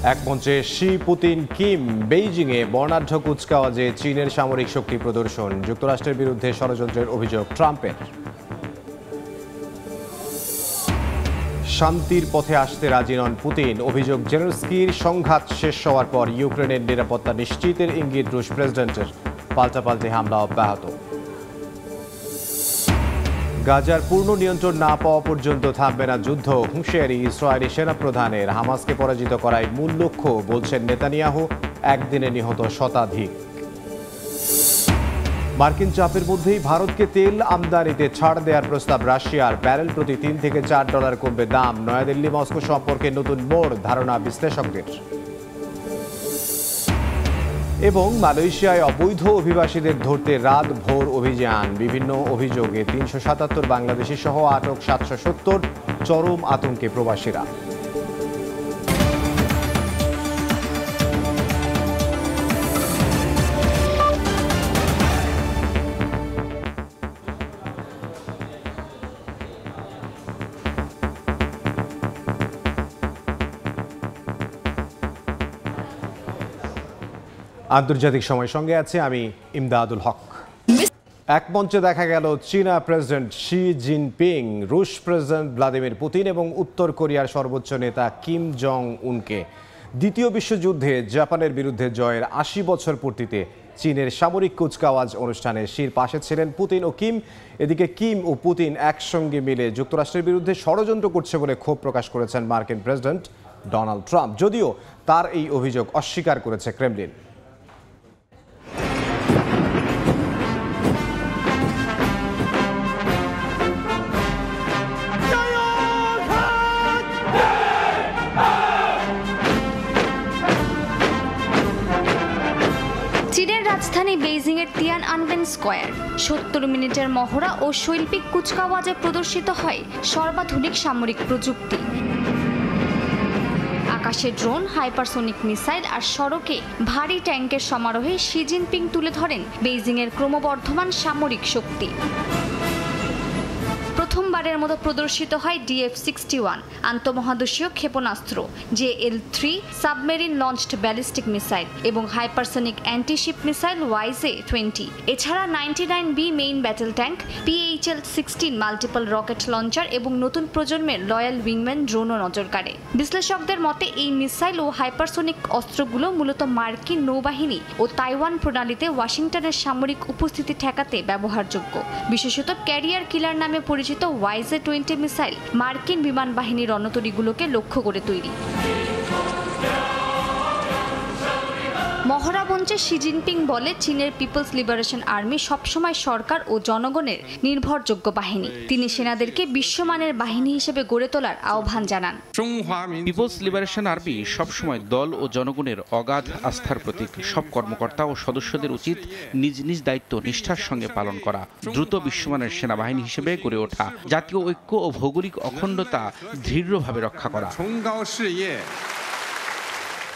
এক মঞ্চে she, Putin, Kim, বেইজিংয়ে বর্ণাঢ্য কুচকাওয়াজে চীনের সামরিক শক্তি প্রদর্শন, যুক্তরাষ্ট্রের বিরুদ্ধে ষড়যন্ত্রের অভিযোগ ট্রাম্পের। শান্তির পথে আসতে রাজি নন পুতিন, অভিযোগ জেলেনস্কির। সংঘাত শেষ হওয়ার পর ইউক্রেনের নিরাপত্তা নিশ্চিতের ইঙ্গিত রুশ প্রেসিডেন্টের, পাল্টাপাল্টি হামলা অব্যাহত। গাজার পূর্ণ নিয়ন্ত্রণ না পাওয়া পর্যন্ত থামবে না যুদ্ধ, হুঁশিয়ারি ইসরায়েলি সেনাপ্রধানের। হামাসকে পরাজিত করাই মূল লক্ষ্য বলছেন নেতানিয়াহু, একদিনে নিহত শতাধিক। মার্কিন চাপের মধ্যেই ভারতকে তেল আমদানিতে ছাড় দেওয়ার প্রস্তাব রাশিয়ার, ব্যারেল প্রতি $3 থেকে $4 কমবে দাম। নয়াদিল্লি মস্কো সম্পর্কে নতুন মোড়, ধারণা বিশ্লেষকদের। এবং মালয়েশিয়ায় অবৈধ অভিবাসীদের ধরতে রাত ভোর অভিযান, বিভিন্ন অভিযোগে 377 বাংলাদেশি সহ আটক 770, চরম আতঙ্কে প্রবাসীরা। আন্তর্জাতিক সময়ের সঙ্গে আছে আমি ইমদাদুল হক। এক মঞ্চে দেখা গেল চীনা প্রেসিডেন্ট শি জিনপিং, রুশ প্রেসিডেন্ট ভ্লাদিমির পুতিন এবং উত্তর কোরিয়ার সর্বোচ্চ নেতা কিম জং উনকে। দ্বিতীয় বিশ্বযুদ্ধে জাপানের বিরুদ্ধে জয়ের 80 বছর পূর্তিতে চীনের সামরিক কুচকাওয়াজ অনুষ্ঠানে শির পাশে ছিলেন পুতিন ও কিম। এদিকে কিম ও পুতিন একসঙ্গে মিলে যুক্তরাষ্ট্রের বিরুদ্ধে ষড়যন্ত্র করছে বলে ক্ষোভ প্রকাশ করেছেন মার্কিন প্রেসিডেন্ট ডোনাল্ড ট্রাম্প, যদিও তার এই অভিযোগ অস্বীকার করেছে ক্রেমলিন। চীনের রাজধানী বেইজিংয়ের তিয়ানআনমেন স্কয়ার 70 মিনিটের মহড়া ও শৈল্পিক কুচকাওয়াজে প্রদর্শিত হয় সর্বাধুনিক সামরিক প্রযুক্তি। আকাশে ড্রোন, হাইপারসোনিক মিসাইল আর সড়কে ভারী ট্যাঙ্কের সমারোহে শি জিনপিং তুলে ধরেন বেইজিংয়ের ক্রমবর্ধমান সামরিক শক্তি। প্রথমবারের মতো প্রদর্শিত হয় DF-61 আন্তঃমহাদেশীয় ক্ষেপণাস্ত্র, JL-3 submarine launched ballistic missile এবং হাইপারসনিক অ্যান্টিশিপ মিসাইল YJ-20। এছাড়া 99B main battle tank, PHL-16 multiple rocket launcher এবং নতুন প্রজন্মের লয়াল উইংম্যান ড্রোনও নজর কাড়ে। বিশ্লেষকদের মতে এই মিসাইল ও হাইপারসনিক অস্ত্রগুলো মূলত মার্কিন নৌবাহিনী ও তাইওয়ান প্রণালীতে ওয়াশিংটনের সামরিক উপস্থিতি ঠেকাতে ব্যবহারযোগ্য। বিশেষত ক্যারিয়ার কিলার নামে পরিচিত YJ-20 মিসাইল মার্কিন বিমান বাহিনীর রণতরীগুলোকে লক্ষ্য করে তৈরি। মহড়া মঞ্চে শি জিনপিং বলে, চীনের পিপলস লিবারেশন আর্মি সবসময় সরকার ও জনগণের নির্ভরযোগ্য বাহিনী। তিনি সেনাদেরকে বিশ্বমানের বাহিনী হিসেবে গড়ে তোলার আহ্বান জানান। পিপলস লিবারেশন আর্মি সবসময় দল ও জনগণের অগাধ আস্থার প্রতীক। সব কর্মকর্তা ও সদস্যদের উচিত নিজ নিজ দায়িত্ব নিষ্ঠার সঙ্গে পালন করা, দ্রুত বিশ্বমানের সেনাবাহিনী হিসেবে গড়ে ওঠা, জাতীয় ঐক্য ও ভৌগোলিক অখণ্ডতা দৃঢ়ভাবে রক্ষা করা।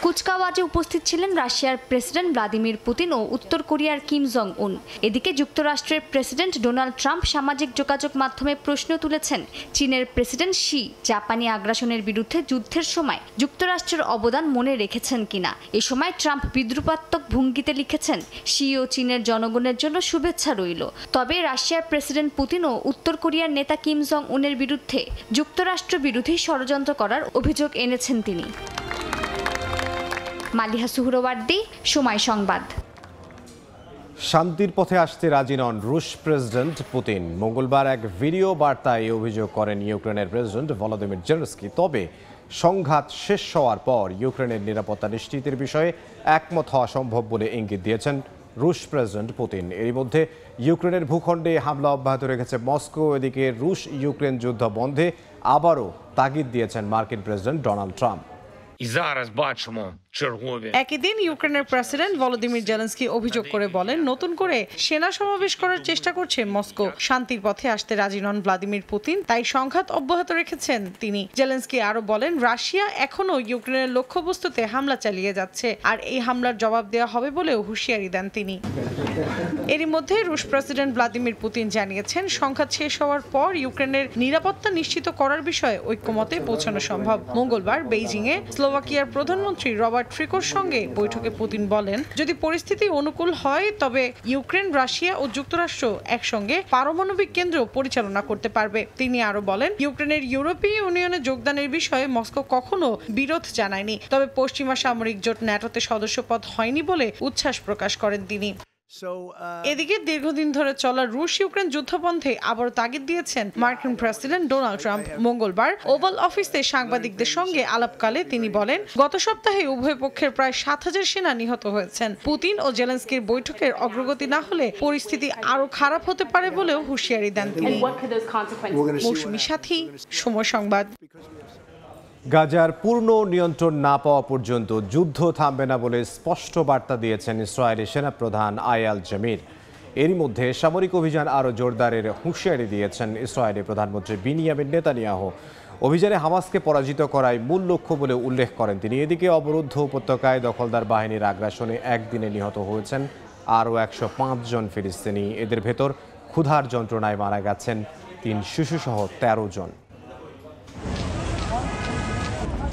কুচকাওয়াজে উপস্থিত ছিলেন রাশিয়ার প্রেসিডেন্ট ভ্লাদিমির পুতিন ও উত্তর কোরিয়ার কিম জং উন। এদিকে যুক্তরাষ্ট্রের প্রেসিডেন্ট ডোনাল্ড ট্রাম্প সামাজিক যোগাযোগ মাধ্যমে প্রশ্ন তুলেছেন চীনের প্রেসিডেন্ট শি জাপানি আগ্রাসনের বিরুদ্ধে যুদ্ধের সময় যুক্তরাষ্ট্রের অবদান মনে রেখেছেন কিনা। এ সময় ট্রাম্প বিদ্রুপাত্মক ভঙ্গিতে লিখেছেন, শি ও চীনের জনগণের জন্য শুভেচ্ছা রইল। তবে রাশিয়ার প্রেসিডেন্ট পুতিন ও উত্তর কোরিয়ার নেতা কিম জং উনের বিরুদ্ধে যুক্তরাষ্ট্র বিরোধী ষড়যন্ত্র করার অভিযোগ এনেছেন তিনি। মালিহা সুহরওয়ার্দী, সময় সংবাদ। শান্তির পথে আসতে রাজি নন রুশ প্রেসিডেন্ট পুতিন। মঙ্গলবার এক ভিডিও বার্তায় অভিযোগ করেন ইউক্রেনের প্রেসিডেন্ট ভলোদিমির জেলেনস্কি। তবে সংঘাত শেষ হওয়ার পর ইউক্রেনের নিরাপত্তা নিশ্চিতের বিষয়ে একমত হওয়া সম্ভব বলে ইঙ্গিত দিয়েছেন রুশ প্রেসিডেন্ট পুতিন। এরই মধ্যে ইউক্রেনের ভূখণ্ডে হামলা অব্যাহত রেখেছে মস্কো। এদিকে রুশ ইউক্রেন যুদ্ধ বন্ধে আবারও তাগিদ দিয়েছেন মার্কিন প্রেসিডেন্ট ডোনাল্ড ট্রাম্প। একই দিন ইউক্রেনের প্রেসিডেন্ট ভলোদিমির জেলেনস্কি অভিযোগ করে বলেন, নতুন করে সেনা সমাবেশ করার চেষ্টা করছে মস্কো। শান্তির পথে আসতে রাজি নন ভ্লাদিমির পুতিন, তাই সংঘাত অব্যাহত রেখেছেন তিনি। জেলেনস্কি আরো বলেন, রাশিয়া এখনো ইউক্রেনের লক্ষ্যবস্তুতে হামলা চালিয়ে যাচ্ছে, আর এই হামলার জবাব দেওয়া হবে বলেও হুঁশিয়ারি দেন তিনি। এরই মধ্যে রুশ প্রেসিডেন্ট ভ্লাদিমির পুতিন জানিয়েছেন, সংঘাত শেষ হওয়ার পর ইউক্রেনের নিরাপত্তা নিশ্চিত করার বিষয়ে ঐক্যমতে পৌঁছানো সম্ভব। মঙ্গলবার বেইজিংয়ে স্লোভাকিয়ার প্রধানমন্ত্রী রবার্ট ফিকোর সঙ্গে বৈঠকে পুতিন বলেন, যদি পরিস্থিতি অনুকূল হয় তবে ইউক্রেন, রাশিয়া ও যুক্তরাষ্ট্র একসঙ্গে পারমাণবিক কেন্দ্র পরিচালনা করতে পারবে। তিনি আরো বলেন, ইউক্রেনের ইউরোপীয় ইউনিয়নে যোগদানের বিষয়ে মস্কো কখনো বিরোধ জানায়নি, তবে পশ্চিমা সামরিক জোট ন্যাটোতে সদস্যপদ হয়নি বলে উচ্ছ্বাস প্রকাশ করেন তিনি। এদিকে দীর্ঘদিন ধরে চলা রুশ ইউক্রেন যুদ্ধবন্ধে আবারও তাগিদ দিয়েছেন মার্কিন প্রেসিডেন্ট ডোনাল্ড ট্রাম্প। মঙ্গলবার ওভাল অফিসে সাংবাদিকদের সঙ্গে আলাপকালে তিনি বলেন, গত সপ্তাহে উভয় পক্ষের প্রায় 7,000 সেনা নিহত হয়েছেন। পুতিন ও জেলেনস্কির বৈঠকের অগ্রগতি না হলে পরিস্থিতি আরো খারাপ হতে পারে বলেও হুঁশিয়ারি দেন তিনি। মৌসুমী সাথী, সময় সংবাদ। গাজার পূর্ণ নিয়ন্ত্রণ না পাওয়া পর্যন্ত যুদ্ধ থামবে না বলে স্পষ্ট বার্তা দিয়েছেন ইসরায়েলি সেনাপ্রধান আয়াল জামির। এরই মধ্যে সামরিক অভিযান আরও জোরদারের হুঁশিয়ারি দিয়েছেন ইসরায়েলি প্রধানমন্ত্রী বিনিয়ামিন নেতানিয়াহু। অভিযানে হামাসকে পরাজিত করাই মূল লক্ষ্য বলে উল্লেখ করেন তিনি। এদিকে অবরুদ্ধ উপত্যকায় দখলদার বাহিনীর আগ্রাসনে একদিনে নিহত হয়েছেন আরও 105 জন ফিলিস্তিনি। এদের ভেতর ক্ষুধার যন্ত্রণায় মারা গেছেন 3 শিশুসহ 13 জন।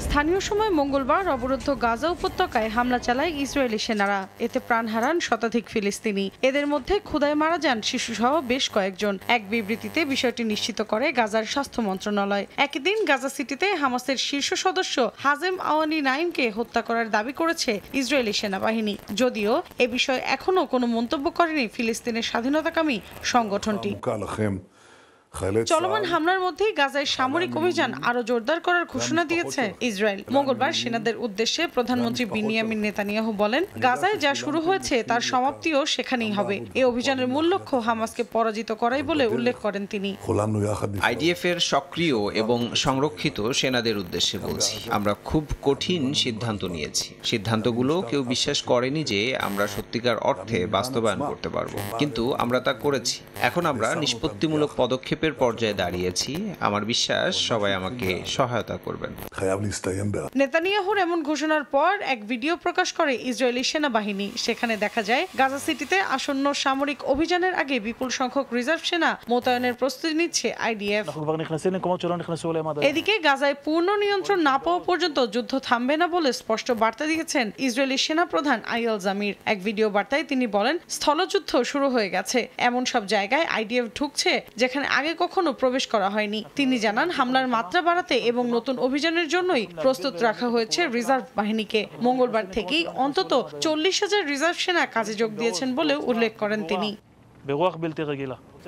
স্থানীয় সময় মঙ্গলবার অবরুদ্ধ গাজা উপত্যকায় হামলা চালায় ইসরায়েলি সেনারা। এতে প্রাণ হারান শতাধিক ফিলিস্তিনি। এদের মধ্যে ক্ষুধায় মারা যান শিশুসহ বেশ কয়েকজন। এক বিবৃতিতে বিষয়টি নিশ্চিত করে গাজার স্বাস্থ্য মন্ত্রণালয়। একই দিন গাজা সিটিতে হামাসের শীর্ষ সদস্য হাজেম আওয়ানি নাইমকে হত্যা করার দাবি করেছে ইসরায়েলি সেনাবাহিনী, যদিও এ বিষয়ে এখনো কোনো মন্তব্য করেনি ফিলিস্তিনের স্বাধীনতাকামী সংগঠনটি। চলমান হামলার মধ্যেই গাজায় সামরিক অভিযান আরো জোরদার করার ঘোষণা দিয়েছে ইসরায়েল। মঙ্গলবার সেনাদের উদ্দেশ্যে প্রধানমন্ত্রী বিনিয়ামিন নেতানিয়াহু বলেন, গাজায় যা শুরু হয়েছে তার সমাপ্তিও সেখানেই হবে। এই অভিযানের মূল লক্ষ্য হামাসকে পরাজিত করাই বলে উল্লেখ করেন তিনি। আইডিএফ এর সক্রিয় এবং সংরক্ষিত সেনাদের উদ্দেশ্যে বলছি, আমরা খুব কঠিন সিদ্ধান্ত নিয়েছি। সিদ্ধান্তগুলো কেউ বিশ্বাস করেনি যে আমরা সত্যিকার অর্থে বাস্তবায়ন করতে পারবো, কিন্তু আমরা তা করেছি। এখন আমরা নিষ্পত্তিমূলক পদক্ষেপ পর্যায়ে দাঁড়িয়েছি। আমার বিশ্বাস সবাই আমাকে সহায়তা করবেন। নেতানিয়াহুর এমন ঘোষণার পর এক ভিডিও প্রকাশ করে ইসরায়েলি সেনাবাহিনী। সেখানে দেখা যায় গাজা সিটিতে আসন্ন সামরিক অভিযানের আগে বিপুল সংখ্যক রিজার্ভ সেনা মোতায়েনের প্রস্তুতি নিচ্ছে আইডিএফ। এদিকে গাজায় পূর্ণ নিয়ন্ত্রণ না পাওয়া পর্যন্ত যুদ্ধ থামবে না বলে স্পষ্ট বার্তা দিয়েছেন ইসরায়েলি সেনাপ্রধান আয়াল জামির। এক ভিডিও বার্তায় তিনি বলেন, স্থলযুদ্ধ শুরু হয়ে গেছে। এমন সব জায়গায় আইডিএফ ঢুকছে যেখানে আগে কখনো প্রবেশ করা হয়নি। তিনি জানান, হামলার মাত্রা বাড়াতে এবং নতুন অভিযানের জন্যই প্রস্তুত রাখা হয়েছে রিজার্ভ বাহিনীকে। মঙ্গলবার থেকেই অন্তত 40,000 রিজার্ভ সেনা কাজে যোগ দিয়েছেন বলেও উল্লেখ করেন তিনি।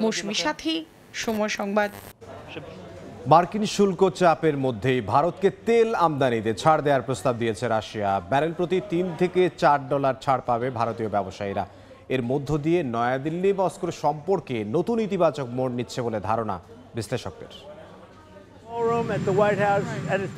মৌসুমী সাথী, সময় সংবাদ। মার্কিন শুল্ক চাপের মধ্যেই ভারতকে তেল আমদানিতে ছাড় দেওয়ার প্রস্তাব দিয়েছে রাশিয়া। ব্যারেল প্রতি $3 থেকে $4 ছাড় পাবে ভারতীয় ব্যবসায়ীরা। এর মধ্য দিয়ে নয়াদিল্লি মস্কোর সম্পর্কে নতুন ইতিবাচক মোড় নিচ্ছে বলে ধারণা বিশ্লেষকদের।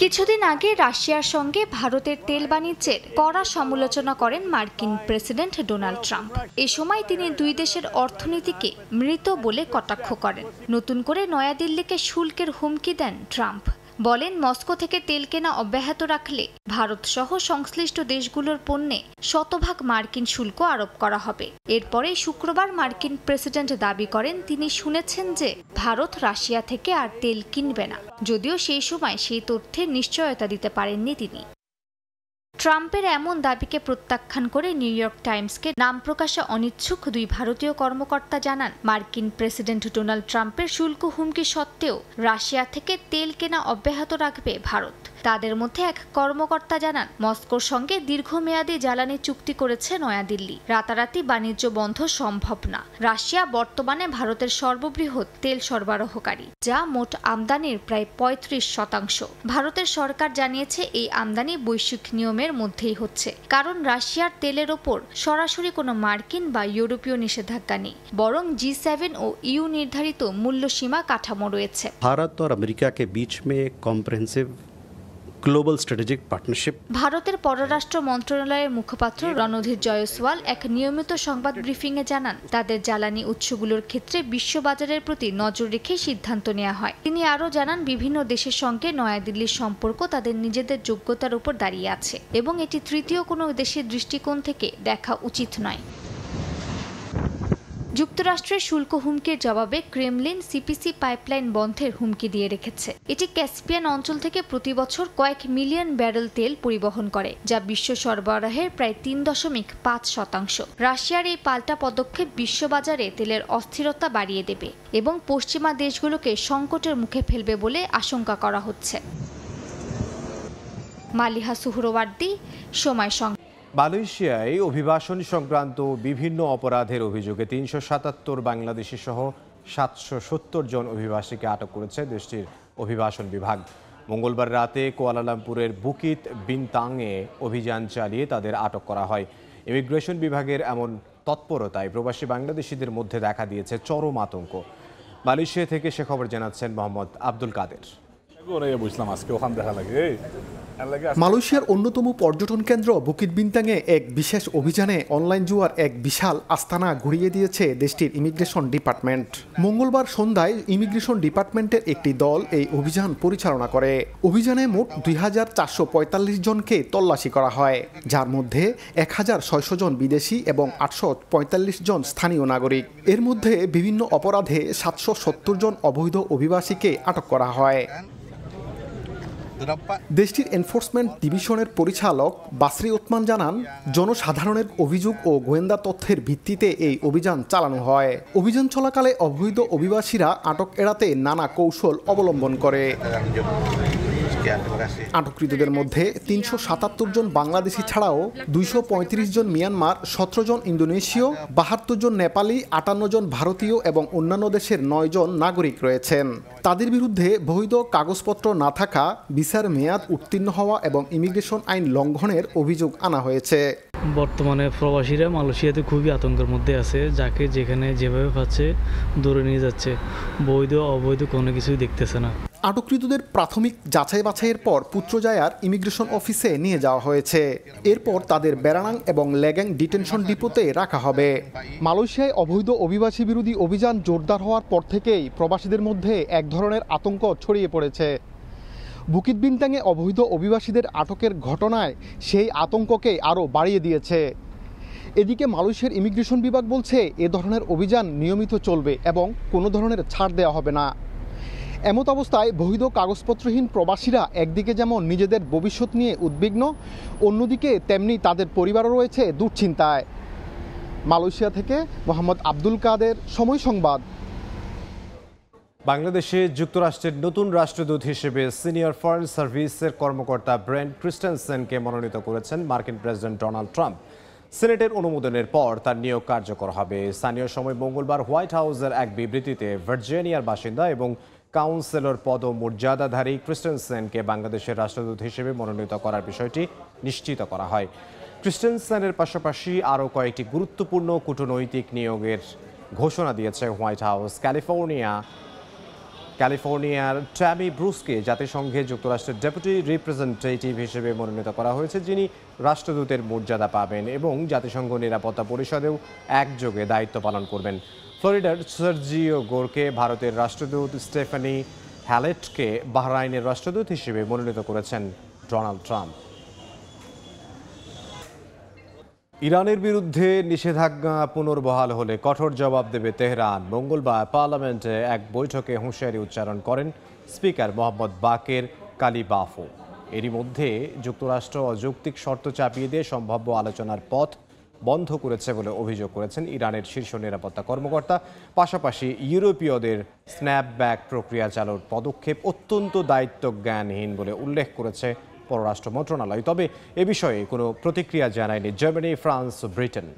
কিছুদিন আগে রাশিয়ার সঙ্গে ভারতের তেল বাণিজ্যের কড়া সমালোচনা করেন মার্কিন প্রেসিডেন্ট ডোনাল্ড ট্রাম্প। এ সময় তিনি দুই দেশের অর্থনীতিকে মৃত বলে কটাক্ষ করেন। নতুন করে নয়াদিল্লিকে শুল্কের হুমকি দেন ট্রাম্প। বলেন, মস্কো থেকে তেল কেনা অব্যাহত রাখলে ভারত সহ সংশ্লিষ্ট দেশগুলোর পণ্যে শতভাগ মার্কিন শুল্ক আরোপ করা হবে। এরপরে শুক্রবার মার্কিন প্রেসিডেন্ট দাবি করেন তিনি শুনেছেন যে ভারত রাশিয়া থেকে আর তেল কিনবে না, যদিও সেই সময় সেই তথ্যের নিশ্চয়তা দিতে পারেননি তিনি। ট্রাম্পের এমন দাবিকে প্রত্যাখ্যান করে নিউ ইয়র্ক টাইমসকে নাম প্রকাশে অনিচ্ছুক দুই ভারতীয় কর্মকর্তা জানান, মার্কিন প্রেসিডেন্ট ডোনাল্ড ট্রাম্পের শুল্ক হুমকি সত্ত্বেও রাশিয়া থেকে তেল কেনা অব্যাহত রাখবে ভারত। তাদের মধ্যে এক কর্মকর্তা জানান, মস্কোর সঙ্গে দীর্ঘমেয়াদী জ্বালানি চুক্তি করেছে নয়াদিল্লি। রাতারাতি বাণিজ্য বন্ধ সম্ভব না। রাশিয়া বর্তমানে ভারতের সর্ববৃহৎ তেল সরবরাহকারী, যা মোট আমদানির প্রায় 35%। ভারতের সরকার জানিয়েছে এই আমদানি বৈশ্বিক নিয়মের মধ্যেই হচ্ছে, কারণ রাশিয়ার তেলের ওপর সরাসরি কোনো মার্কিন বা ইউরোপীয় নিষেধাজ্ঞা নেই, বরং G7 ও EU निर्धारित मूल्य सीमा काठामो रयेछे। भारत और अमेरिका के बीच में कॉम्प्रिहेंसिव global strategic partnership. ভারতের পররাষ্ট্র মন্ত্রণালয়ের মুখপাত্র রণধীর জয়সওয়াল এক নিয়মিত সংবাদ ব্রিফিংয়ে জানান, তাদের জ্বালানি উৎসগুলোর ক্ষেত্রে বিশ্ববাজারের প্রতি নজর রেখে সিদ্ধান্ত নেওয়া হয়। তিনি আরও জানান, বিভিন্ন দেশের সঙ্গে নয়াদিল্লির সম্পর্ক তাদের নিজেদের যোগ্যতার উপর দাঁড়িয়ে আছে এবং এটি তৃতীয় কোনো দেশের দৃষ্টিকোণ থেকে দেখা উচিত নয়। যুক্তরাষ্ট্রের শুল্ক হুমকির জবাবে ক্রেমলিন সিপিসি পাইপলাইন বন্ধের হুমকি দিয়ে রেখেছে। এটি ক্যাসপিয়ান অঞ্চল থেকে প্রতি বছর কয়েক মিলিয়ন ব্যারেল তেল পরিবহন করে, যা বিশ্ব সরবরাহের প্রায় 3.5%। রাশিয়ার এই পাল্টা পদক্ষেপ বিশ্ববাজারে তেলের অস্থিরতা বাড়িয়ে দেবে এবং পশ্চিমা দেশগুলোকে সংকটের মুখে ফেলবে বলে আশঙ্কা করা হচ্ছে। মালিহা সুহরওয়ার্দী, সময় সংবাদ। মালয়েশিয়ায় অভিবাসন সংক্রান্ত বিভিন্ন অপরাধের অভিযোগে 377 বাংলাদেশি সহ 770 জন অভিবাসীকে আটক করেছে দেশটির অভিবাসন বিভাগ। মঙ্গলবার রাতে কুয়ালালামপুরের বুকিত বিনতাংয়ে অভিযান চালিয়ে তাদের আটক করা হয়। ইমিগ্রেশন বিভাগের এমন তৎপরতায় প্রবাসী বাংলাদেশিদের মধ্যে দেখা দিয়েছে চরম আতঙ্ক। মালয়েশিয়া থেকে সে খবর জানাচ্ছেন মোহাম্মদ আব্দুল কাদের। মালয়েশিয়ার অন্যতম পর্যটন কেন্দ্র বুকিত বিনতাংয়ে এক বিশেষ অভিযানে অনলাইন জুয়ার এক বিশাল আস্তানা ঘুরিয়ে দিয়েছে দেশটির ইমিগ্রেশন ডিপার্টমেন্ট। মঙ্গলবার সন্ধ্যায় ইমিগ্রেশন ডিপার্টমেন্টের একটি দল এই অভিযান পরিচালনা করে। অভিযানে মোট 2445 জনকে তল্লাশি করা হয়, যার মধ্যে 1600 জন বিদেশি এবং 845 জন স্থানীয় নাগরিক। এর মধ্যে বিভিন্ন অপরাধে 770 জন অবৈধ অভিবাসীকে আটক করা হয়। দেশটির এনফোর্সমেন্ট ডিভিশনের পরিচালক বাসরি ওসমান জানান, জনসাধারণের অভিযোগ ও গোয়েন্দা তথ্যের ভিত্তিতে এই অভিযান চালানো হয়। অভিযান চলাকালে অবৈধ অভিবাসীরা আটক এড়াতে নানা কৌশল অবলম্বন করে। আটককৃতদের মধ্যে 377 জন বাংলাদেশি ছাড়াও 235 জন মিয়ানমার, 17 জন ইন্দোনেশীয়, 72 জন নেপালি, 58 জন ভারতীয় এবং অন্যান্য দেশের 9 জন নাগরিক রয়েছেন। তাদের বিরুদ্ধে বৈধ কাগজপত্র না থাকা, ভিসার মেয়াদ উত্তীর্ণ হওয়া এবং ইমিগ্রেশন আইন লঙ্ঘনের অভিযোগ আনা হয়েছে। বর্তমানে প্রবাসীরা মালয়েশিয়াতে খুবই আতঙ্কের মধ্যে আছে, যাকে যেখানে যেভাবে পাচ্ছে দৌড়ে নিয়ে যাচ্ছে, বৈধ অবৈধ কোনো কিছুই দেখতেছে না। আটককৃতদের প্রাথমিক যাচাই বাছাইয়ের পর পুত্রজায়ার ইমিগ্রেশন অফিসে নিয়ে যাওয়া হয়েছে। এরপর তাদের বেরানাং এবং লেগ্যাং ডিটেনশন ডিপোতে রাখা হবে। মালয়েশিয়ায় অবৈধ অভিবাসী বিরোধী অভিযান জোরদার হওয়ার পর থেকেই প্রবাসীদের মধ্যে এক ধরনের আতঙ্ক ছড়িয়ে পড়েছে। বুকিত বিনতাংয়ে অবৈধ অভিবাসীদের আটকের ঘটনায় সেই আতঙ্ককে আরও বাড়িয়ে দিয়েছে। এদিকে মালয়েশিয়ার ইমিগ্রেশন বিভাগ বলছে, এ ধরনের অভিযান নিয়মিত চলবে এবং কোনো ধরনের ছাড় দেওয়া হবে না। এমত অবস্থায় বৈধ কাগজপত্রহীন প্রবাসীরা একদিকে যেমন নিজেদের ভবিষ্যৎ নিয়ে উদ্বিগ্ন, অন্যদিকে তেমনি তাদের পরিবারও রয়েছে দুশ্চিন্তায়। মালয়েশিয়া থেকে মোহাম্মদ আব্দুল কাদের, সময় সংবাদ। বাংলাদেশে যুক্তরাষ্ট্রের নতুন রাষ্ট্রদূত হিসেবে সিনিয়র ফরেন সার্ভিসের কর্মকর্তা ব্রেন্ট ক্রিস্টেনসেনকে মনোনীত করেছেন মার্কিন প্রেসিডেন্ট ডোনাল্ড ট্রাম্প। সিনেটের অনুমোদনের পর তার নিয়োগ কার্যকর হবে। স্থানীয় সময় মঙ্গলবার হোয়াইট হাউসের এক বিবৃতিতে ভার্জিনিয়ার বাসিন্দা এবং কাউন্সিলর পদমর্যাদাধারী ক্রিস্টেনসেনকে বাংলাদেশের রাষ্ট্রদূত হিসেবে মনোনীত করার বিষয়টি নিশ্চিত করা হয়। ক্রিস্টেনসেনের পাশাপাশি আরও কয়েকটি গুরুত্বপূর্ণ কূটনৈতিক নিয়োগের ঘোষণা দিয়েছে হোয়াইট হাউস। ক্যালিফোর্নিয়ার ট্যামি ব্রুসকে জাতিসংঘে যুক্তরাষ্ট্রের ডেপুটি রিপ্রেজেন্টেটিভ হিসেবে মনোনীত করা হয়েছে, যিনি রাষ্ট্রদূতের মর্যাদা পাবেন এবং জাতিসংঘ নিরাপত্তা পরিষদেও একযোগে দায়িত্ব পালন করবেন। ফ্লোরিডার সার্জিও গোরকে ভারতের রাষ্ট্রদূত, স্টেফানি হ্যালেটকে বাহরাইনের রাষ্ট্রদূত হিসেবে মনোনীত করেছেন ডোনাল্ড ট্রাম্প। ইরানের বিরুদ্ধে নিষেধাজ্ঞা পুনর্বহাল হলে কঠোর জবাব দেবে তেহরান। মঙ্গলবার পার্লামেন্টে এক বৈঠকে হুঁশিয়ারি উচ্চারণ করেন স্পিকার মোহাম্মদ বাকের কালিবাফো। এরই মধ্যে যুক্তরাষ্ট্র অযৌক্তিক শর্ত চাপিয়ে দিয়ে সম্ভাব্য আলোচনার পথ বন্ধ করেছে বলে অভিযোগ করেছেন ইরানের শীর্ষ নিরাপত্তা কর্মকর্তা। পাশাপাশি ইউরোপীয়দের স্ন্যাপব্যাক প্রক্রিয়া চালুর পদক্ষেপ অত্যন্ত দায়িত্বজ্ঞানহীন বলে উল্লেখ করেছে পররাষ্ট্র মন্ত্রণালয়। তবে এ বিষয়ে কোনো প্রতিক্রিয়া জানায়নি জার্মানি, ফ্রান্স ও ব্রিটেন।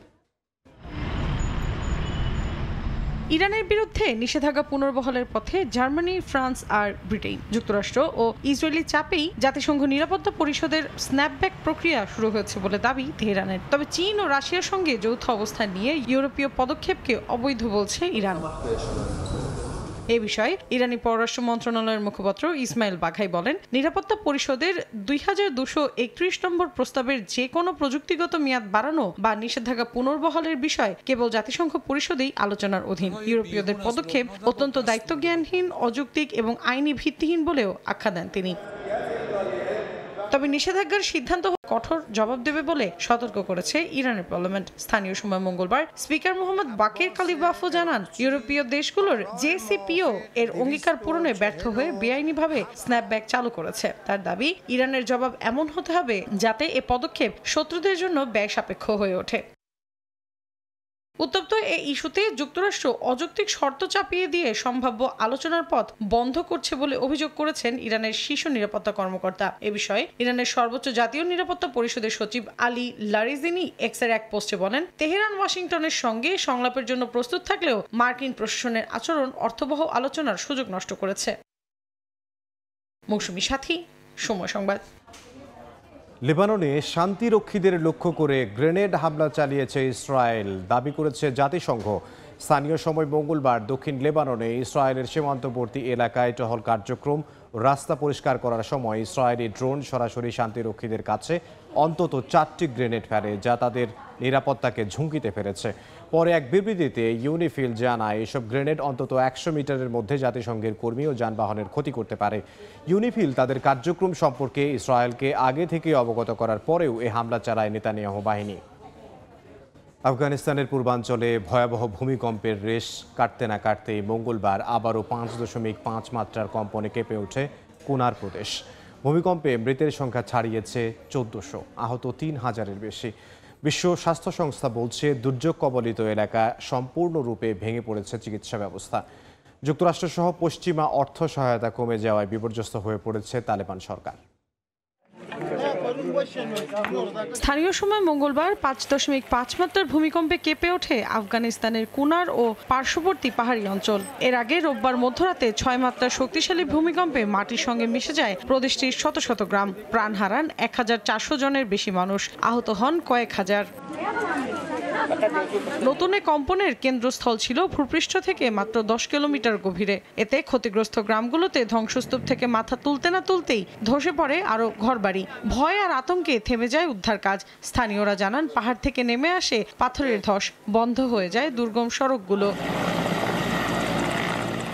ইরানের বিরুদ্ধে নিষেধাজ্ঞা পুনর্বহালের পথে জার্মানি, ফ্রান্স আর ব্রিটেন। যুক্তরাষ্ট্র ও ইসরায়েলি চাপেই জাতিসংঘ নিরাপত্তা পরিষদের স্ন্যাপব্যাক প্রক্রিয়া শুরু হয়েছে বলে দাবি তেহরানের। তবে চীন ও রাশিয়ার সঙ্গে যৌথ অবস্থান নিয়ে ইউরোপীয় পদক্ষেপকে অবৈধ বলছে ইরান। এ বিষয়ে ইরানি পররাষ্ট্র মন্ত্রণালয়ের মুখপাত্র ইসমাইল বাঘাই বলেন, নিরাপত্তা পরিষদের 2231 নম্বর প্রস্তাবের যে কোনো প্রযুক্তিগত মেয়াদ বাড়ানো বা নিষেধাজ্ঞা পুনর্বহালের বিষয় কেবল জাতিসংঘ পরিষদেই আলোচনার অধীন। ইউরোপীয়দের পদক্ষেপ অত্যন্ত দায়িত্বজ্ঞানহীন, অযৌক্তিক এবং আইনি ভিত্তিহীন বলেও আখ্যা দেন তিনি। তবে নিষেধাজ্ঞার সিদ্ধান্ত কঠোর জবাব দেবে বলে সতর্ক করেছে ইরানের পার্লামেন্ট। স্থানীয় সময় মঙ্গলবার স্পিকার মোহাম্মদ বাকির কালিবাফও জানান, ইউরোপীয় দেশগুলোর জেসিপিও এর অঙ্গীকার পূরণে ব্যর্থ হয়ে বেআইনিভাবে স্ন্যাপব্যাক চালু করেছে। তার দাবি, ইরানের জবাব এমন হতে হবে যাতে এ পদক্ষেপ শত্রুদের জন্য ব্যয় সাপেক্ষ হয়ে ওঠে। উত্তপ্ত এই ইস্যুতে যুক্তরাষ্ট্র অযৌক্তিক শর্ত চাপিয়ে দিয়ে সম্ভাব্য আলোচনার পথ বন্ধ করছে বলে অভিযোগ করেছেন ইরানের শীর্ষ নিরাপত্তা কর্মকর্তা। এ বিষয়ে ইরানের সর্বোচ্চ জাতীয় নিরাপত্তা পরিষদের সচিব আলী লারিজিনি এক্সের এক পোস্টে বলেন, তেহরান ওয়াশিংটনের সঙ্গে সংলাপের জন্য প্রস্তুত থাকলেও মার্কিন প্রশাসনের আচরণ অর্থবহ আলোচনার সুযোগ নষ্ট করেছে। মৌসুমী সাথী, সময় সংবাদ। লেবাননে শান্তিরক্ষীদের লক্ষ্য করে গ্রেনেড হামলা চালিয়েছে ইসরায়েল, দাবি করেছে জাতিসংঘ। স্থানীয় সময় মঙ্গলবার দক্ষিণ লেবাননে ইসরায়েলের সীমান্তবর্তী এলাকায় টহল কার্যক্রম রাস্তা পরিষ্কার করার সময় ইসরায়েলি ড্রোন সরাসরি শান্তিরক্ষীদের কাছে অন্তত 4টি গ্রেনেড ফেলে, যা তাদের নিরাপত্তাকে ঝুঁকিতে ফেলেছে। পরে এক বিবৃতিতে ইউনিফিল জানায়, এসব গ্রেনেড অন্তত 100 মিটারের মধ্যে জাতিসংঘের কর্মী ও যানবাহনের ক্ষতি করতে পারে। ইউনিফিল তাদের কার্যক্রম সম্পর্কে ইসরায়েলকে আগে থেকে অবগত করার পরেও এ হামলা চালায় নেতানিয়াহু বাহিনী। আফগানিস্তানের পূর্বাঞ্চলে ভয়াবহ ভূমিকম্পের রেশ কাটতে না কাটতেই মঙ্গলবার আবারও 5.5 মাত্রার কম্পনে কেঁপে ওঠে কুনার প্রদেশ। ভূমিকম্পে মৃতের সংখ্যা ছাড়িয়েছে 1400, আহত 3000-এর বেশি। বিশ্ব স্বাস্থ্য সংস্থা বলছে, দুর্যোগ কবলিত এলাকা সম্পূর্ণরূপে ভেঙে পড়েছে চিকিৎসা ব্যবস্থা। যুক্তরাষ্ট্রসহ পশ্চিমা অর্থ সহায়তা কমে যাওয়ায় বিপর্যস্ত হয়ে পড়েছে তালেবান সরকার। স্থানীয় সময় মঙ্গলবার 5.5 মাত্রার ভূমিকম্পে কেঁপে ওঠে আফগানিস্তানের কুনার ও পার্শ্ববর্তী পাহাড়ি অঞ্চল। এর আগে রোববার মধ্যরাতে 6 মাত্রার শক্তিশালী ভূমিকম্পে মাটির সঙ্গে মিশে যায় প্রদেশটির শত শত গ্রাম। প্রাণ হারান 1400 জনের বেশি মানুষ, আহত হন কয়েক হাজার। নতুন কম্পনের কেন্দ্রস্থল ছিল ভূপৃষ্ঠ থেকে মাত্র 10 কিলোমিটার গভীরে। এতে ক্ষতিগ্রস্ত গ্রামগুলোতে ধ্বংসস্তূপ থেকে মাথা তুলতে না তুলতেই ধসে পড়ে আরো ঘরবাড়ি। ভয় আর আতঙ্কে থেমে যায় উদ্ধার কাজ। স্থানীয়রা জানান, পাহাড় থেকে নেমে আসে পাথরের ধস, বন্ধ হয়ে যায় দুর্গম সড়কগুলো।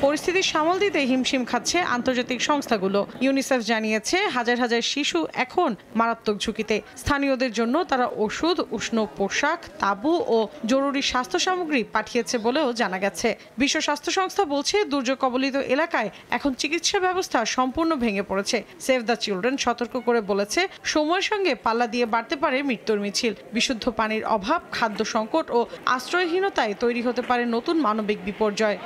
পরিস্থিতি সামাল দিতে হিমশিম খাচ্ছে আন্তর্জাতিক সংস্থাগুলো। ইউনিসেফ জানিয়েছে, হাজার হাজার শিশু এখন মারাত্মক ঝুঁকিতে। স্থানীয়দের জন্য তারা ওষুধ, উষ্ণ পোশাক, তাঁবু ও জরুরি স্বাস্থ্য সামগ্রী পাঠিয়েছে বলেও জানা গেছে। বিশ্ব স্বাস্থ্য সংস্থা বলছে, দুর্যোগ কবলিত এলাকায় এখন চিকিৎসা ব্যবস্থা সম্পূর্ণ ভেঙে পড়েছে। সেভ দ্য চিলড্রেন সতর্ক করে বলেছে, সময়ের সঙ্গে পাল্লা দিয়ে বাড়তে পারে মৃত্যুর মিছিল। বিশুদ্ধ পানির অভাব, খাদ্য সংকট ও আশ্রয়হীনতায় তৈরি হতে পারে নতুন মানবিক বিপর্যয়।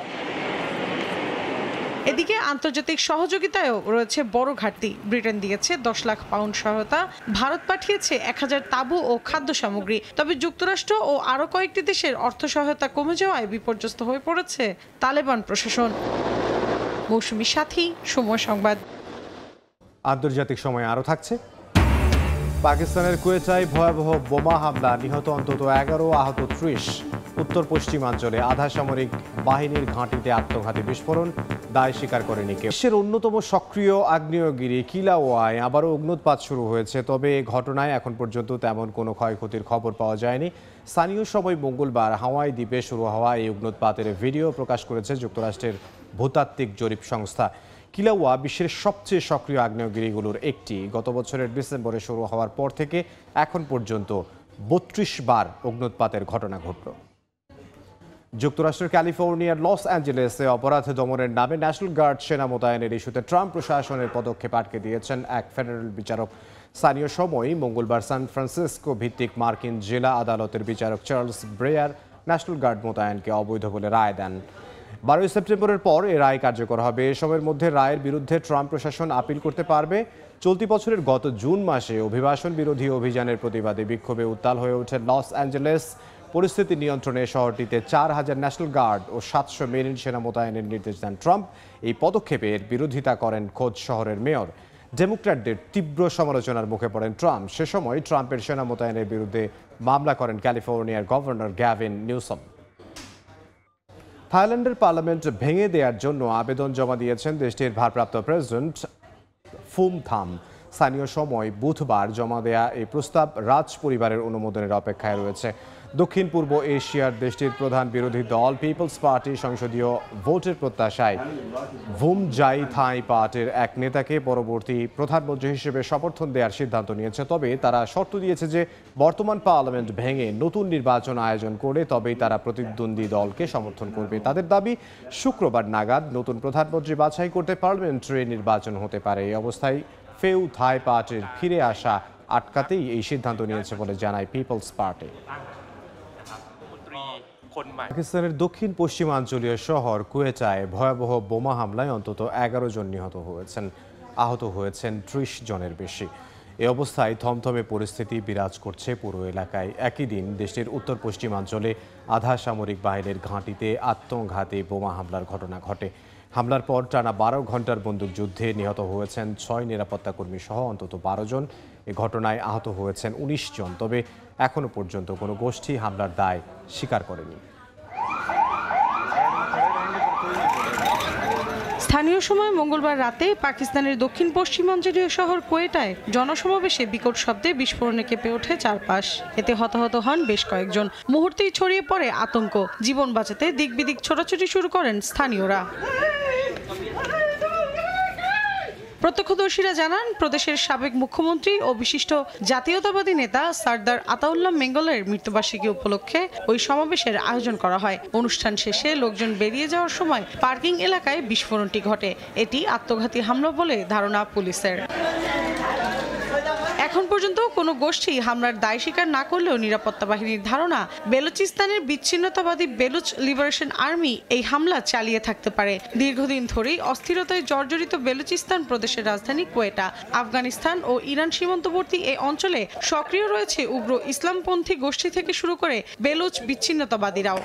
এদিকে আন্তর্জাতিক সহযোগিতায়ও রয়েছে বড় ঘাটতি। ব্রিটেন দিয়েছে 10 লাখ পাউন্ড সহায়তা, ভারত পাঠিয়েছে 1000 তাঁবু ও খাদ্য সামগ্রী। তবে যুক্তরাষ্ট্র ও আরও কয়েকটি দেশের অর্থ সহায়তা কমে যাওয়ায় বিপর্যস্ত হয়ে পড়েছে তালেবান প্রশাসন। মৌসুমী সাথী, সময় সংবাদ। আন্তর্জাতিক সময় আরও থাকছে। পাকিস্তানের কুয়েটায় ভয়াবহ বোমা হামলা, নিহত অন্তত 11, আহত 30। উত্তর পশ্চিমাঞ্চলে আধা সামরিক বাহিনীর ঘাঁটিতে আত্মঘাতী বিস্ফোরণ, দায় স্বীকার করেনি কেউ। বিশ্বের অন্যতম সক্রিয় আগ্নেয়গিরি কিলাউয়ায় আবারও অগ্ন্যুৎপাত শুরু হয়েছে, তবে এই ঘটনায় এখন পর্যন্ত তেমন কোনো ক্ষয়ক্ষতির খবর পাওয়া যায়নি। স্থানীয় সময় মঙ্গলবার হাওয়াই দ্বীপে শুরু হওয়া এই অগ্ন্যুৎপাতের ভিডিও প্রকাশ করেছে যুক্তরাষ্ট্রের ভূতাত্ত্বিক জরিপ সংস্থা। কিলাউয়া বিশ্বের সবচেয়ে সক্রিয় আগ্নেয়গিরিগুলোর একটি। গত বছরের ডিসেম্বরে শুরু হওয়ার পর থেকে এখন পর্যন্ত 32 বার অগ্ন্যুৎপাতের ঘটনা ঘটল। যুক্তরাষ্ট্রের ক্যালিফোর্নিয়ার লস অ্যাঞ্জেলেসে অপরাধ দমনের নামে ন্যাশনাল গার্ড সেনা মোতায়েনের ইস্যুতে ট্রাম্প প্রশাসনের পদক্ষেপ আটকে দিয়েছেন এক ফেডারেল বিচারক। স্থানীয় সময় মঙ্গলবার সান ফ্রান্সিসকো ভিত্তিক মার্কিন জেলা আদালতের বিচারক চার্লস ব্রেয়ার ন্যাশনাল গার্ড মোতায়েনকে অবৈধ বলে রায় দেন। 12 সেপ্টেম্বরের পর এ রায় কার্যকর হবে। এ সময়ের মধ্যে রায়ের বিরুদ্ধে ট্রাম্প প্রশাসন আপিল করতে পারবে। চলতি বছরের গত জুন মাসে অভিবাসন বিরোধী অভিযানের প্রতিবাদে বিক্ষোভে উত্তাল হয়ে ওঠে লস অ্যাঞ্জেলেস। পরিস্থিতি নিয়ন্ত্রণে শহরটিতে 4000 ন্যাশনাল গার্ড ও 700 মেরিন সেনা মোতায়েনের নির্দেশ দেন ট্রাম্প। এই পদক্ষেপের বিরোধিতা করেন খোদ শহরের মেয়র। ডেমোক্র্যাটদের তীব্র সমালোচনার মুখে পড়েন ট্রাম্প। সে সময় ট্রাম্পের সেনা মোতায়েনের বিরুদ্ধে মামলা করেন ক্যালিফোর্নিয়ার গভর্নর গ্যাভিন নিউসম। থাইল্যান্ডের পার্লামেন্ট ভেঙে দেওয়ার জন্য আবেদন জমা দিয়েছেন দেশটির ভারপ্রাপ্ত প্রেসিডেন্ট ফুমথাম। স্থানীয় সময় বুধবার জমা দেয়া এই প্রস্তাব রাজ পরিবারের অনুমোদনের অপেক্ষায় রয়েছে। দক্ষিণ পূর্ব এশিয়ার দেশটির প্রধান বিরোধী দল পিপলস পার্টি সংসদীয় ভোটের প্রত্যাশায় ভুম জাই থাই পার্টির এক নেতাকে পরবর্তী প্রধানমন্ত্রী হিসেবে সমর্থন দেওয়ার সিদ্ধান্ত নিয়েছে। তবে তারা শর্ত দিয়েছে যে বর্তমান পার্লামেন্ট ভেঙে নতুন নির্বাচন আয়োজন করে তবেই তারা প্রতিদ্বন্দ্বী দলকে সমর্থন করবে। তাদের দাবি, শুক্রবার নাগাদ নতুন প্রধানমন্ত্রী বাছাই করতে পার্লামেন্টারি নির্বাচন হতে পারে। এই অবস্থায় ফেউ থাই পার্টির ফিরে আসা আটকাতেই এই সিদ্ধান্ত নিয়েছে বলে জানায় পিপলস পার্টি। পাকিস্তানের দক্ষিণ পশ্চিমাঞ্চলীয় শহর কুয়েটায় ভয়াবহ বোমা হামলায় অন্তত 11 জন নিহত হয়েছেন, আহত হয়েছেন 30 জনের বেশি। এ অবস্থায় থমথমে পরিস্থিতি বিরাজ করছে পুরো এলাকায়। একই দিন দেশটির উত্তর পশ্চিমাঞ্চলে আধা সামরিক বাহিনীর ঘাঁটিতে আত্মঘাতী বোমা হামলার ঘটনা ঘটে। হামলার পর টানা 12 ঘন্টার বন্দুকযুদ্ধে নিহত হয়েছেন 6 নিরাপত্তা কর্মী সহ অন্তত 12 জন। এ ঘটনায় আহত হয়েছেন 19 জন। তবে এখনো পর্যন্ত কোনো গোষ্ঠী হামলার দায় স্বীকার করেনি। স্থানীয় সময় মঙ্গলবার রাতে পাকিস্তানের দক্ষিণ পশ্চিমাঞ্চলীয় শহর কোয়েটায় জনসমাবেশে বিকট শব্দে বিস্ফোরণে কেঁপে ওঠে চারপাশ। এতে হতাহত হন বেশ কয়েকজন। মুহূর্তেই ছড়িয়ে পড়ে আতঙ্ক। জীবন বাঁচাতে দিক বিদিক ছোটাছুটি শুরু করেন স্থানীয়রা। প্রত্যক্ষদর্শীরা জানান, প্রদেশের সাবেক মুখ্যমন্ত্রী ও বিশিষ্ট জাতীয়তাবাদী নেতা সরদার আতাউল্লাহ মেঙ্গলের মৃত্যুবার্ষিকী উপলক্ষে ওই সমাবেশের আয়োজন করা হয়। অনুষ্ঠান শেষে লোকজন বেরিয়ে যাওয়ার সময় পার্কিং এলাকায় বিস্ফোরণটি ঘটে। এটি আত্মঘাতী হামলা বলে ধারণা পুলিশের। এখন পর্যন্ত কোনো গোষ্ঠী হামলার দায় স্বীকার না করলেও নিরাপত্তা বাহিনীর ধারণা, বেলুচিস্তানের বিচ্ছিন্নতাবাদী বেলুচ লিবারেশন আর্মি এই হামলা চালিয়ে থাকতে পারে। দীর্ঘদিন ধরেই অস্থিরতায় জর্জরিত বেলুচিস্তান প্রদেশের রাজধানী কোয়েটা। আফগানিস্তান ও ইরান সীমান্তবর্তী এই অঞ্চলে সক্রিয় রয়েছে উগ্র ইসলামপন্থী গোষ্ঠী থেকে শুরু করে বেলুচ বিচ্ছিন্নতাবাদীরাও।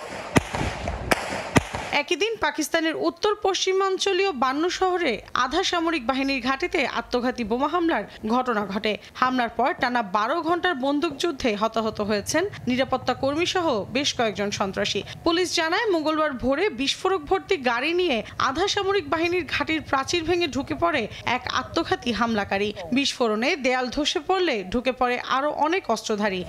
একই দিন পাকিস্তানের উত্তর পশ্চিমাঞ্চলীয় বান্নু শহরে আধা সামরিক বাহিনীর ঘাঁটিতে আত্মঘাতী বোমা হামলার ঘটনা ঘটে। হামলার পর টানা 12 ঘন্টার বন্দুকযুদ্ধে হতাহত হয়েছেন নিরাপত্তা কর্মী সহ বেশ কয়েকজন সন্ত্রাসী। পুলিশ জানায়, মঙ্গলবার ভোরে বিস্ফোরক ভর্তি গাড়ি নিয়ে আধা সামরিক বাহিনীর ঘাঁটির প্রাচীর ভেঙে ঢুকে পড়ে এক আত্মঘাতী হামলাকারী। বিস্ফোরণে দেয়াল ধসে পড়লে ঢুকে পড়ে আরও অনেক অস্ত্রধারী।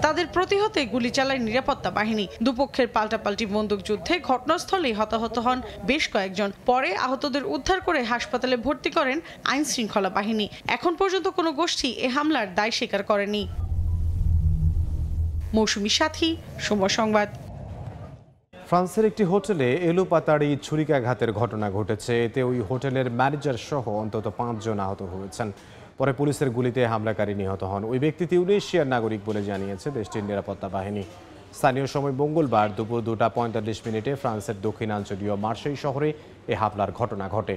তাদের প্রতিহতে গুলি চালায় নিরাপত্তা বাহিনী। দুপক্ষের পাল্টাপাল্টি বন্দুকযুদ্ধে ঘটনাস্থলেই হতাহত হন বেশ কয়েকজন। পরে আহতদের উদ্ধার করে হাসপাতালে ভর্তি করেন আইন শৃঙ্খলা বাহিনী। এখন পর্যন্ত কোনো গোষ্ঠী এ হামলার দায় স্বীকার করেনি। মৌসুমী সাথী, সময় সংবাদ। ফ্রান্সের একটি হোটেলে এলোপাতাড়ি ছুরিকাঘাতের ঘটনা ঘটেছে। এতে ওই হোটেলের ম্যানেজার সহ অন্তত 5 জন আহত হয়েছেন। পরে পুলিশের গুলিতে হামলাকারী নিহত হন। ওই ব্যক্তি তিউনিসিয়ার নাগরিক বলে জানিয়েছে দেশটির নিরাপত্তা বাহিনী। স্থানীয় সময় মঙ্গলবার দুপুর 2:45 ফ্রান্সের দক্ষিণাঞ্চলীয় মার্সেই শহরে এ হামলার ঘটনা ঘটে।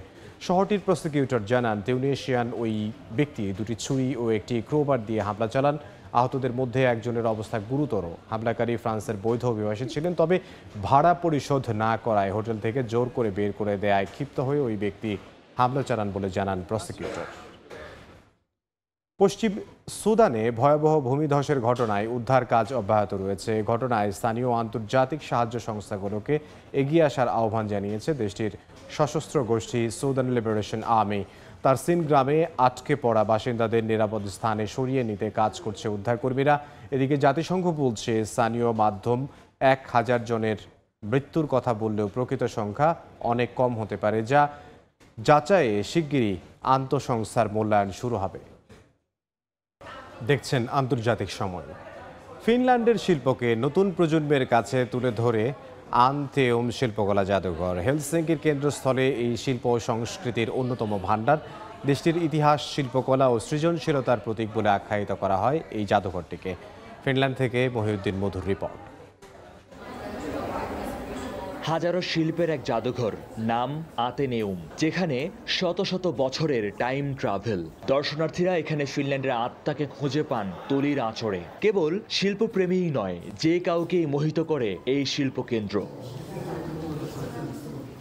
শহরটির প্রসিকিউটর জানান, তিউনিসিয়ান ওই ব্যক্তি দুটি ছুরি ও একটি ক্রোবার দিয়ে হামলা চালান। আহতদের মধ্যে একজনের অবস্থা গুরুতর। হামলাকারী ফ্রান্সের বৈধ অভিবাসী ছিলেন। তবে ভাড়া পরিশোধ না করায় হোটেল থেকে জোর করে বের করে দেয়ায় ক্ষিপ্ত হয়ে ওই ব্যক্তি হামলা চালান বলে জানান প্রসিকিউটর। পশ্চিম সুদানে ভয়াবহ ভূমিধসের ঘটনায় উদ্ধার কাজ অব্যাহত রয়েছে। ঘটনায় স্থানীয় আন্তর্জাতিক সাহায্য সংস্থাগুলোকে এগিয়ে আসার আহ্বান জানিয়েছে দেশটির সশস্ত্র গোষ্ঠী সুদান লিবারেশন আর্মি। তারসিন গ্রামে আটকে পড়া বাসিন্দাদের নিরাপদ স্থানে সরিয়ে নিতে কাজ করছে উদ্ধারকর্মীরা। এদিকে জাতিসংঘ বলছে, স্থানীয় মাধ্যম 1000 জনের মৃত্যুর কথা বললেও প্রকৃত সংখ্যা অনেক কম হতে পারে, যা যাচাইয়ে শিগগিরই আন্তঃসংস্থার মূল্যায়ন শুরু হবে। দেখছেন আন্তর্জাতিক সময়। ফিনল্যান্ডের শিল্পকে নতুন প্রজন্মের কাছে তুলে ধরে আনথেউম শিল্পকলা জাদুঘর। হেলসিঙ্কির কেন্দ্রস্থলে এই শিল্প ও সংস্কৃতির অন্যতম ভাণ্ডার। দেশটির ইতিহাস, শিল্পকলা ও সৃজনশীলতার প্রতীক বলে আখ্যায়িত করা হয় এই জাদুঘরটিকে। ফিনল্যান্ড থেকে মহিউদ্দিন মধুর রিপোর্ট। হাজারো শিল্পের এক জাদুঘর, নাম আতেনেউম, যেখানে শত শত বছরের টাইম ট্রাভেল। দর্শনার্থীরা এখানে ফিনল্যান্ডের আত্মাকে খুঁজে পান তুলির আঁচড়ে। কেবল শিল্পপ্রেমীই নয়, যে কাউকেই মোহিত করে এই শিল্পকেন্দ্র।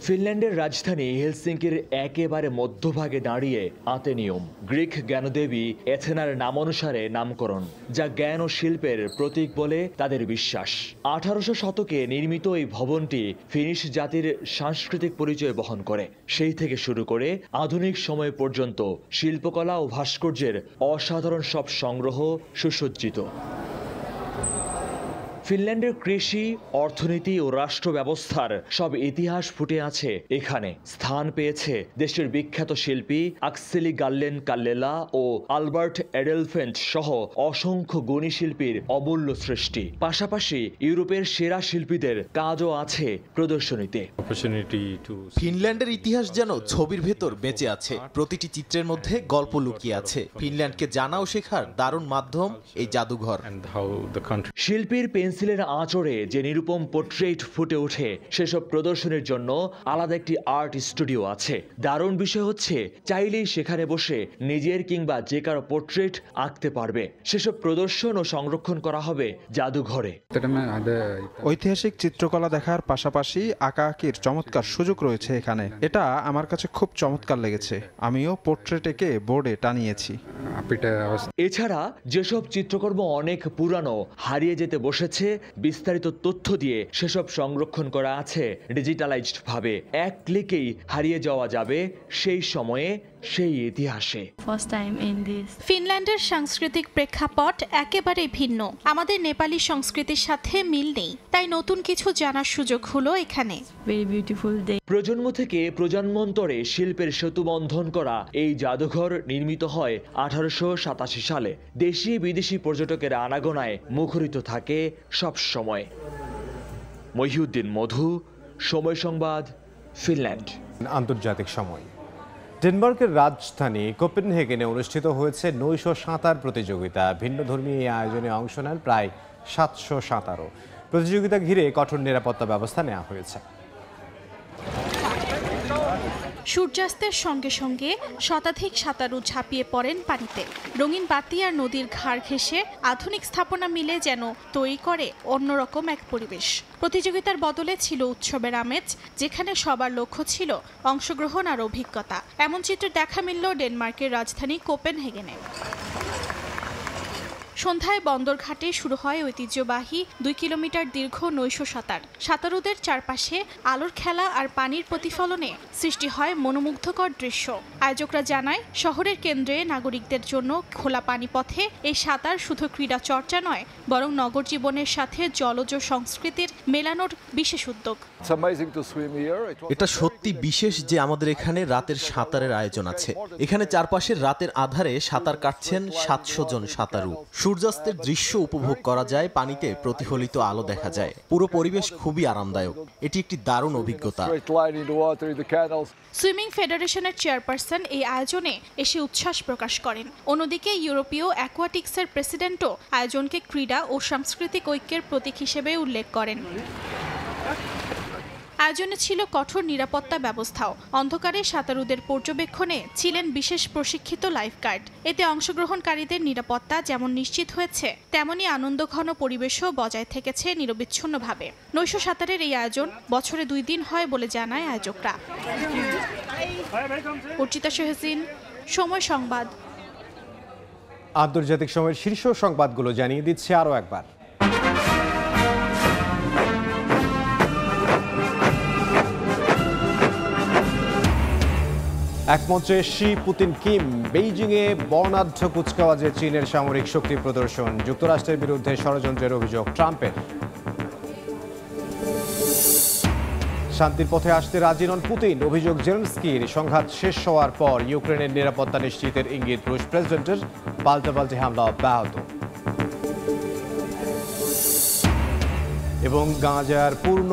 ফিনল্যান্ডের রাজধানী হেলসিঙ্কির একেবারে মধ্যভাগে দাঁড়িয়ে আতেনিয়াম, গ্রিক জ্ঞানদেবী এথেনার নামানুসারে নামকরণ, যা জ্ঞান ও শিল্পের প্রতীক বলে তাদের বিশ্বাস। 1800 শতকে নির্মিত এই ভবনটি ফিনিশ জাতির সাংস্কৃতিক পরিচয় বহন করে। সেই থেকে শুরু করে আধুনিক সময় পর্যন্ত শিল্পকলা ও ভাস্কর্যের অসাধারণ সব সংগ্রহ সুসজ্জিত। ফিনল্যান্ডের কৃষি, অর্থনীতি ও রাষ্ট্র ব্যবস্থার সব ইতিহাস ফুটে আছে এখানে। স্থান পেয়েছে দেশের বিখ্যাত শিল্পী আক্সেলি গাল্লেন কাল্লেলা ও আলবার্ট এডেলফেন্ট সহ অসংখ্য গুণী শিল্পীর অমূল্য সৃষ্টি। পাশাপাশি ইউরোপের সেরা শিল্পীদের কাজও আছে প্রদর্শনীতে। ফিনল্যান্ডের ইতিহাস যেন ছবির ভেতর বেঁচে আছে। প্রতিটি চিত্রের মধ্যে গল্প লুকিয়ে আছে। ফিনল্যান্ডকে জানা ও শেখার দারুণ মাধ্যম এই জাদুঘর। শিল্পীর পেন্সিলের আঁচড়ে যে নিরুপম পোর্ট্রেট ফুটে ওঠে, সেসব প্রদর্শনীর জন্য আলাদা একটি আর্ট স্টুডিও আছে। দারুণ বিষয় হচ্ছে, চাইলেই সেখানে বসে নিজের কিংবা যে কারো পোর্ট্রেট আঁকতে পারবে। সেসব প্রদর্শন ও সংরক্ষণ করা হবে জাদুঘরে। ঐতিহাসিক চিত্রকলা দেখার পাশাপাশি আঁকাআঁকির চমৎকার সুযোগ রয়েছে এখানে। এটা আমার কাছে খুব চমৎকার লেগেছে। আমিও পোর্ট্রেট এঁকে বোর্ডে টানিয়েছি। এছাড়া যেসব চিত্রকর্ম অনেক পুরানো, হারিয়ে যেতে বসেছে, বিস্তারিত তথ্য দিয়ে সেসব সংরক্ষণ করা আছে ডিজিটালাইজড ভাবে। এক ক্লিকেই হারিয়ে যাওয়া যাবে সেই সময়ে, সেই ইতিহাসে। ফিনল্যান্ডের সাংস্কৃতিক প্রেক্ষাপট একেবারে ভিন্ন। আমাদের নেপালি সংস্কৃতির সাথে মিল নেই, তাই নতুন কিছু জানার সুযোগ হলো এখানে। প্রজন্ম থেকে প্রজন্মান্তরে শিল্পের সেতু বন্ধন করা এই জাদুঘর নির্মিত হয় 1887 সালে। দেশি বিদেশি পর্যটকের আনাগোনায় মুখরিত থাকে সব সময়। মহিউদ্দিন মধু, সময় সংবাদ, ফিনল্যান্ড। আন্তর্জাতিক সময়। ডেনমার্কের রাজধানী কোপেনহেগেনে অনুষ্ঠিত হয়েছে নৈশ সাঁতার প্রতিযোগিতা। ভিন্ন ধর্মী এই আয়োজনে অংশ নেন প্রায় 700 সাঁতারু। প্রতিযোগিতা ঘিরে কঠোর নিরাপত্তা ব্যবস্থা নেওয়া হয়েছে। সূর্যাস্তের সঙ্গে সঙ্গে শতাধিক সাঁতারু ঝাঁপিয়ে পড়েন পানিতে। রঙিন বাতি আর নদীর ঘাড় ঘেঁষে আধুনিক স্থাপনা মিলে যেন তৈরি করে অন্যরকম এক পরিবেশ। প্রতিযোগিতার বদলে ছিল উৎসবের আমেজ, যেখানে সবার লক্ষ্য ছিল অংশগ্রহণ আর অভিজ্ঞতা। এমন চিত্র দেখা মিলল ডেনমার্কের রাজধানী কোপেনহেগেনে। সন্ধ্যায় বন্দরঘাটে শুরু হয় ঐতিহ্যবাহী 2 কিলোমিটার দীর্ঘ নৈশ সাঁতার। সাঁতারুদের চারপাশে আলোর খেলা আর পানির প্রতিফলনে সৃষ্টি হয় মনোমুগ্ধকর দৃশ্য। আয়োজকরা জানায়, শহরের কেন্দ্রে নাগরিকদের জন্য খোলা পানিপথে এই সাঁতার শুধু ক্রীড়া চর্চা নয়, বরং নগর জীবনের সাথে জলজ সংস্কৃতির মেলানোর বিশেষ উদ্যোগ। এটা সত্যি বিশেষ যে আমাদের এখানে রাতের সাঁতারের আয়োজন আছে। এখানে চারপাশের রাতের আধারে সাঁতার কাটছেন 700 জন সাঁতারু। সূর্যাস্তের দৃশ্য উপভোগ করা যায়, পানিতে প্রতিফলিত আলো দেখা যায়। পুরো পরিবেশ খুবই আরামদায়ক। এটি একটি দারুণ অভিজ্ঞতা। সুইমিং ফেডারেশনের চেয়ারপারসন এই আয়োজনে এসে উচ্ছ্বাস প্রকাশ করেন। অন্যদিকে ইউরোপীয় অ্যাকোয়াটিক্সের প্রেসিডেন্টও আয়োজনকে ক্রীড়া ও সাংস্কৃতিক ঐক্যের প্রতীক হিসেবে উল্লেখ করেন। আয়োজনে ছিল কঠোর নিরাপত্তা ব্যবস্থাও। অন্ধকারে সাঁতারুদের পর্যবেক্ষণে ছিলেন বিশেষ প্রশিক্ষিত লাইফগার্ড। এতে অংশগ্রহণকারীদের নিরাপত্তা যেমন নিশ্চিত হয়েছে, তেমনি আনন্দঘন পরিবেশও বজায় থেকেছে নিরবিচ্ছিন্নভাবে। নৈশ সাঁতারের এই আয়োজন বছরে 2 দিন হয় বলে জানায় আয়োজকরা। অর্চিতা শেহজিন, সময় সংবাদ। আন্তর্জাতিক সময়ের শীর্ষ সংবাদগুলো জানিয়ে দিচ্ছে আরও একবার। এক মঞ্চে শি, পুতিন, কিম। বেইজিংয়ে বর্ণাঢ্য কুচকাওয়াজে চীনের সামরিক শক্তি প্রদর্শন। যুক্তরাষ্ট্রের বিরুদ্ধে ষড়যন্ত্রের অভিযোগ ট্রাম্পের। শান্তির পথে আসতে রাজি নন পুতিন, অভিযোগ জেলেনস্কির। সংঘাত শেষ হওয়ার পর ইউক্রেনের নিরাপত্তা নিশ্চিতের ইঙ্গিত রুশ প্রেসিডেন্টের। পাল্টাপাল্টি হামলা অব্যাহত। এবং গাজার পূর্ণ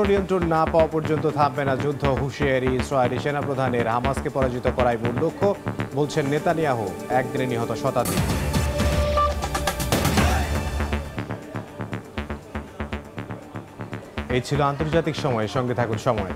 নিয়ন্ত্রণ না পাওয়া পর্যন্ত থামবে না যুদ্ধ, হুঁশিয়ারি ইসরায়েলি সেনাপ্রধানের। হামাসকে পরাজিত করাই মূল লক্ষ্য, বলছেন নেতানিয়াহু। একদিনে নিহত শতাধিক। এই ছিল আন্তর্জাতিক সময়। সঙ্গে থাকুন সময়।